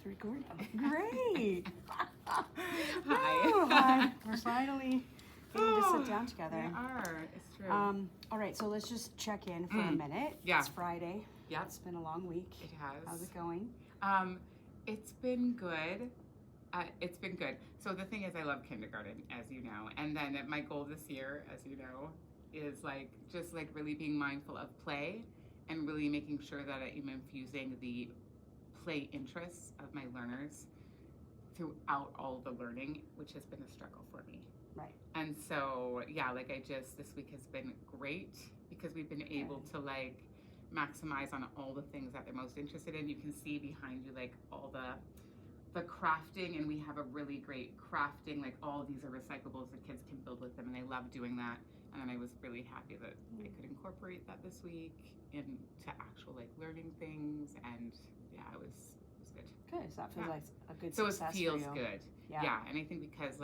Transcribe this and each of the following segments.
It's recording. Great. Hi. Oh, hi. We're finally getting to sit down together. We are. It's true. All right, so let's just check in for a minute. Yeah. It's Friday. Yeah. It's been a long week. It has. How's it going? It's been good. It's been good. So the thing is, I love kindergarten, as you know, and then my goal this year, as you know, is just really being mindful of play and really making sure that I'm infusing the play interests of my learners throughout all the learning, which has been a struggle for me. Right. And so, yeah, this week has been great because we've been able to maximize on all the things that they're most interested in. You can see behind you all the crafting, and we have a really great crafting, all of these are recyclables the kids can build with them, and they love doing that. And I was really happy that I could incorporate that this week into actual learning things, and yeah, it was good. Good. So that feels like a good So success it feels for you. good. Yeah, and I think because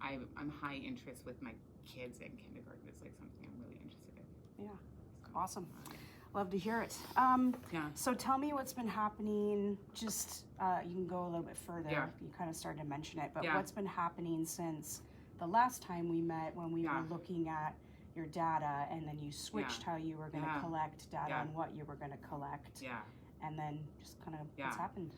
I'm high interest with my kids in kindergarten, it's something I'm really interested in. Yeah. Awesome. Love to hear it. Yeah. So tell me what's been happening. Just you can go a little bit further. Yeah. You kind of started to mention it, but Yeah. what's been happening since the last time we met, when we were looking at your data, and then you switched how you were going to collect data and what you were going to collect. Yeah. And then just kind of what's happened.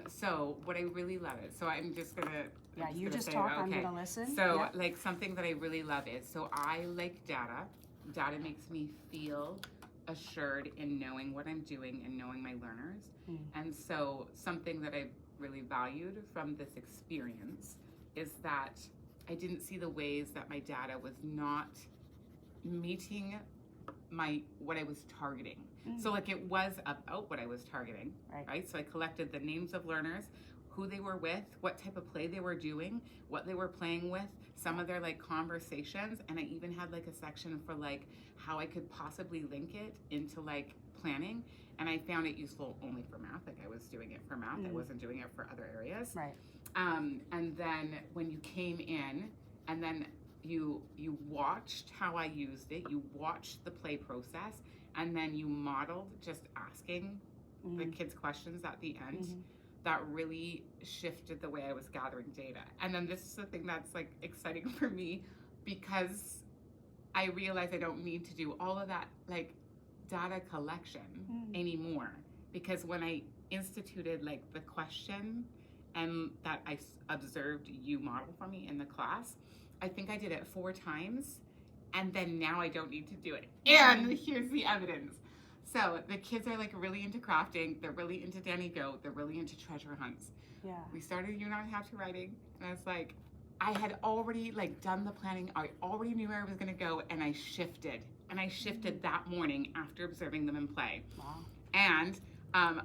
So what I really love is, so I'm just gonna. Yeah, you just talk. I'm gonna listen. So something that I really love is, so I like data. Data makes me feel assured in knowing what I'm doing and knowing my learners. And so something that I've really valued from this experience is that I didn't see the ways that my data was not meeting what I was targeting. So it was about what I was targeting, right? So I collected the names of learners, who they were with, what type of play they were doing, what they were playing with, some of their conversations, and I even had a section for how I could possibly link it into planning. And I found it useful only for math. I was doing it for math. I wasn't doing it for other areas. Right. And then when you came in, and then you watched how I used it, you watched the play process, and then you modeled just asking the kids questions at the end. That really shifted the way I was gathering data. And then this is the thing that's exciting for me, because I realize I don't need to do all of that data collection anymore, because when I instituted the question and that I observed you model for me in the class, I think I did it 4 times, and then now I don't need to do it. And here's the evidence. So the kids are really into crafting, they're really into Danny Goat, they're really into treasure hunts. Yeah. We started You Know How to Writing, and I was I had already done the planning, I already knew where I was gonna go, and I shifted. And I shifted that morning after observing them in play. Wow. And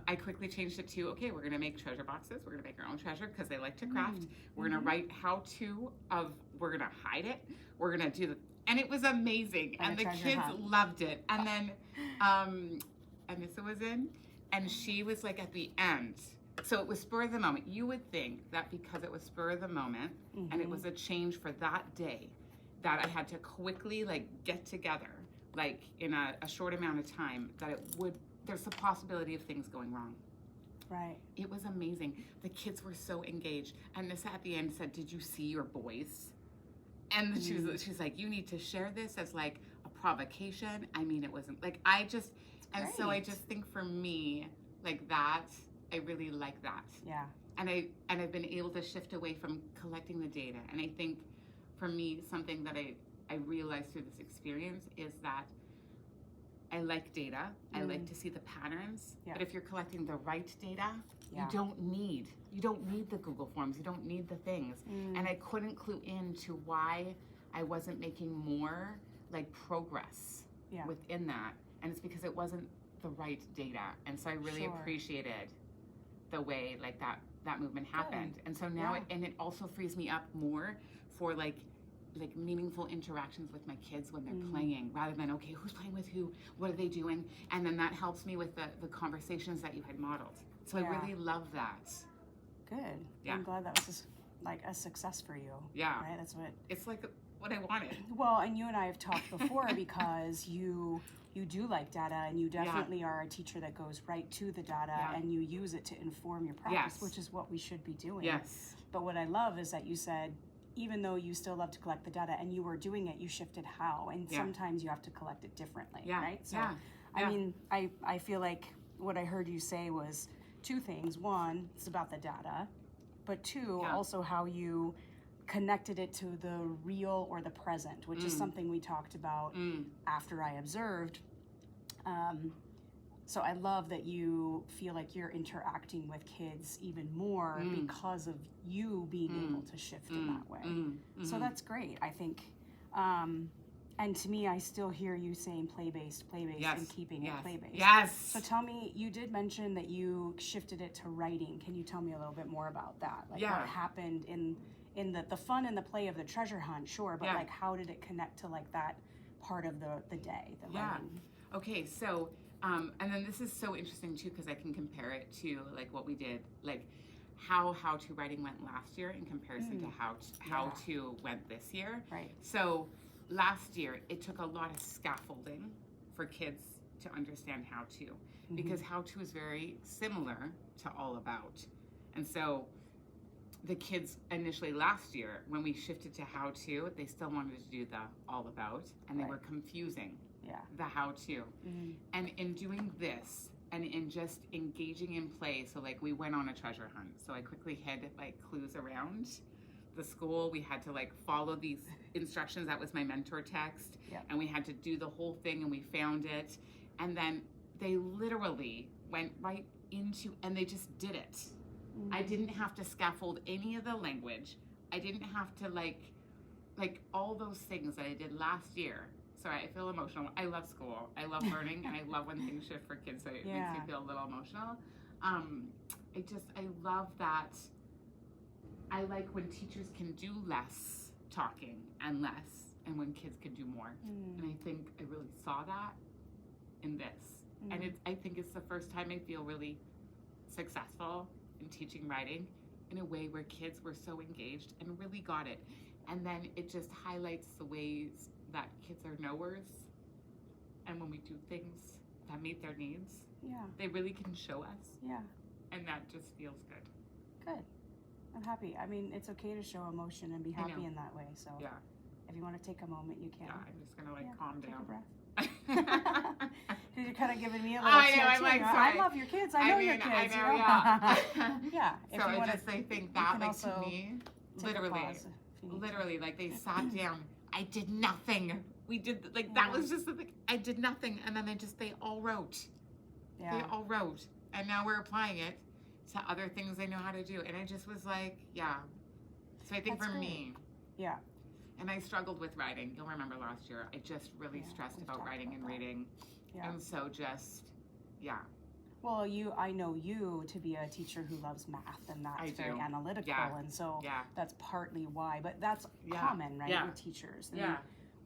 I quickly changed it to, okay, we're gonna make treasure boxes, we're gonna make our own treasure because they like to craft. We're gonna write how-to of, we're gonna hide it, we're gonna do and it was amazing. And the kids loved it. And then Anissa was in, and she was at the end. So it was spur of the moment. You would think that because it was spur of the moment and it was a change for that day, that I had to quickly get together in a short amount of time, that there's a possibility of things going wrong. Right. It was amazing. The kids were so engaged. And Nissa at the end said, "Did you see your boys?" And she's like, "You need to share this as a provocation." I mean, it wasn't so I just think for me, that, I really like that. Yeah. And I've been able to shift away from collecting the data. And I think for me, something that I realized through this experience is that I like data. I like to see the patterns. Yeah. But if you're collecting the right data, you don't need the Google Forms. You don't need the things. And I couldn't clue into why I wasn't making more progress within that. And it's because it wasn't the right data. And so I really appreciated the way that movement happened. And so now it also frees me up more for meaningful interactions with my kids when they're playing, rather than, okay, who's playing with who, what are they doing? And then that helps me with the conversations that you had modeled. So I really love that. Good. Yeah. I'm glad that was a success for you. Yeah. Right? That's what it's what I wanted. Well, and you and I have talked before because you do like data, and you definitely are a teacher that goes right to the data and you use it to inform your practice, which is what we should be doing. Yes. But what I love is that you said, even though you still love to collect the data and you were doing it, you shifted how, and sometimes you have to collect it differently, right? So, I mean, I feel like what I heard you say was two things. One, it's about the data, but two, also how you connected it to the real or the present, which is something we talked about after I observed. So I love that you feel like you're interacting with kids even more because of you being able to shift in that way. So that's great, I think. And to me, I still hear you saying play-based, and keeping it play-based. Yes. So tell me, you did mention that you shifted it to writing. Can you tell me a little bit more about that? Like what happened in the fun and the play of the treasure hunt, sure, but like how did it connect to like that part of the day, the writing? Okay, so and then this is so interesting too, because I can compare it to like what we did, like how to writing went last year in comparison to how to went this year. Right. So last year it took a lot of scaffolding for kids to understand how to, because how to is very similar to all about, and so the kids initially last year, when we shifted to how to, they still wanted to do the all about, and they were confusing the how to. And in doing this and in just engaging in play, so like we went on a treasure hunt. So I quickly hid like clues around the school. We had to like follow these instructions. That was my mentor text. And we had to do the whole thing, and we found it. And then they literally went right into, and they just did it. I didn't have to scaffold any of the language. I didn't have to like all those things that I did last year. Sorry, I feel emotional. I love school. I love learning, and I love when things shift for kids, so it makes me feel a little emotional. I love that. I like when teachers can do less talking and when kids can do more. And I think I really saw that in this. And I think it's the first time I feel really successful in teaching writing in a way where kids were so engaged and really got it. And then it just highlights the ways that kids are knowers, and when we do things that meet their needs, they really can show us. And that just feels good. Good. I'm happy. I mean, it's okay to show emotion and be happy in that way. So if you want to take a moment, you can. I'm just gonna calm take down. A breath. You're kind of giving me a little I know, I'm like, I love your kids. I know your kids. I know, yeah. So I think that, like, to me, literally, like, they sat down. I did nothing. We did, like, that was just the thing. I did nothing. And then they all wrote. They all wrote. And now we're applying it to other things they know how to do. And I just was like, So I think That's for great. me. And I struggled with writing. You'll remember last year, I just really stressed about writing and reading. And so Well, I know you to be a teacher who loves math, and that's very analytical, and so that's partly why. But that's common, right, with teachers.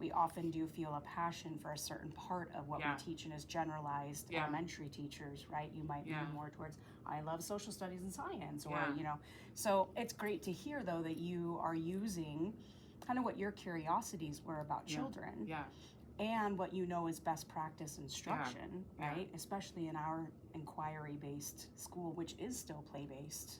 We often do feel a passion for a certain part of what we teach, and as generalized elementary teachers, right, you might lean more towards, I love social studies and science, or, So it's great to hear, though, that you are using kind of what your curiosities were about children. And what you know is best practice instruction, right? Especially in our inquiry-based school, which is still play-based.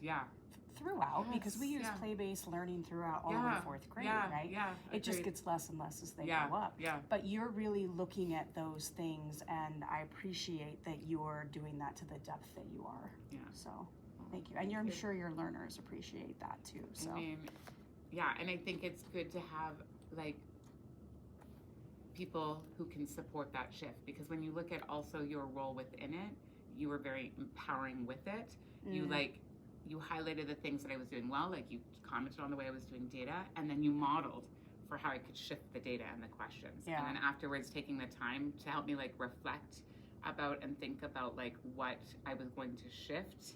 Throughout, because we use play-based learning throughout all the way to fourth grade, right? It just gets less and less as they go up. But you're really looking at those things, and I appreciate that you're doing that to the depth that you are. So, thank you. And I'm sure your learners appreciate that too. So. I mean, and I think it's good to have, like, people who can support that shift, because when you look at also your role within it, you were very empowering with it. You highlighted the things that I was doing well, like you commented on the way I was doing data, and then you modeled for how I could shift the data and the questions. And then afterwards taking the time to help me like reflect about and think about like what I was going to shift,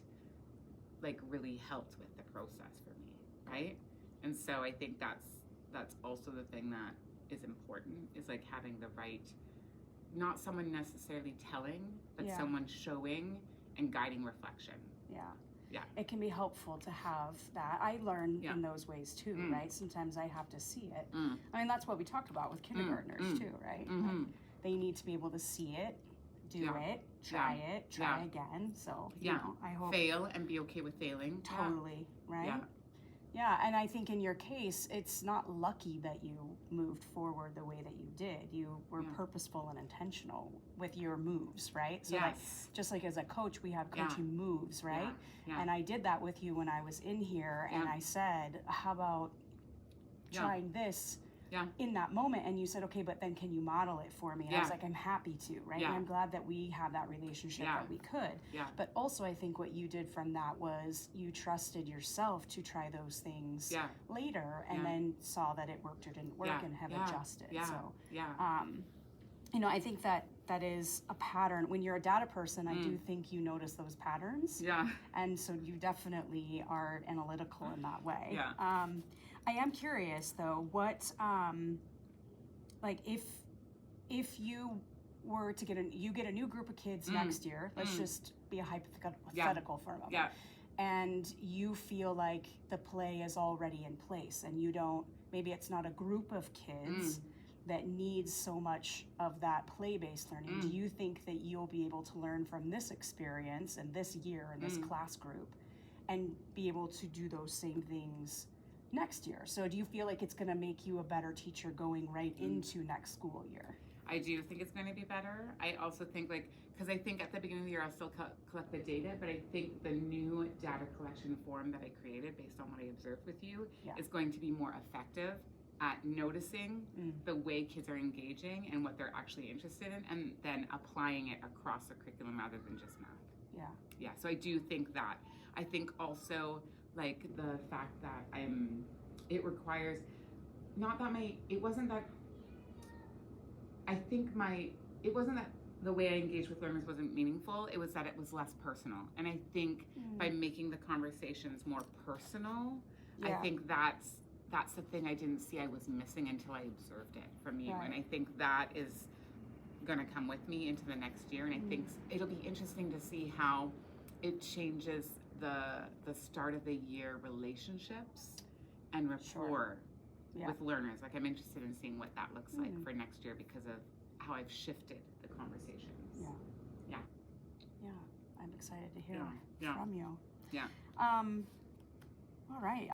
like really helped with the process for me, right? And so I think that's also the thing that is important, is like having the right, not someone necessarily telling, but someone showing and guiding reflection. it can be helpful to have that. I learn in those ways too, right? Sometimes I have to see it. I mean, that's what we talked about with kindergartners too, right? Like, they need to be able to see it, do it, try again. So, you know, I hope. Fail and be okay with failing. Totally, right? Yeah, and I think in your case, it's not lucky that you moved forward the way that you did. You were purposeful and intentional with your moves, right? So like, just like as a coach, we have coaching moves, right? And I did that with you when I was in here, and I said, how about trying this in that moment? And you said, okay, but then can you model it for me? And I was like, I'm happy to, right? And I'm glad that we have that relationship that we could. But also I think what you did from that was you trusted yourself to try those things later, and then saw that it worked or didn't work and have adjusted. So, you know, I think that is a pattern. When you're a data person, I do think you notice those patterns. And so you definitely are analytical in that way. I am curious though, what, like if you were to get a new group of kids next year, let's just be a hypothetical for a moment, and you feel like the play is already in place, and you don't, maybe it's not a group of kids that needs so much of that play-based learning. Do you think that you'll be able to learn from this experience and this year and this class group and be able to do those same things next year? So do you feel like it's going to make you a better teacher going right into next school year? I do think it's going to be better. I also think, like, because I think at the beginning of the year I'll still collect the data, but I think the new data collection form that I created based on what I observed with you is going to be more effective at noticing the way kids are engaging and what they're actually interested in, and then applying it across the curriculum rather than just math. Yeah, so I do think that. I think also, like, the fact that it requires, it wasn't that the way I engaged with learners wasn't meaningful, it was that it was less personal. And I think by making the conversations more personal, I think that's the thing I didn't see I was missing until I observed it from you. And I think that is gonna come with me into the next year. And I think it'll be interesting to see how it changes the start of the year relationships and rapport with learners. Like, I'm interested in seeing what that looks like for next year because of how I've shifted the conversations. Yeah, I'm excited to hear from you. Yeah. All right.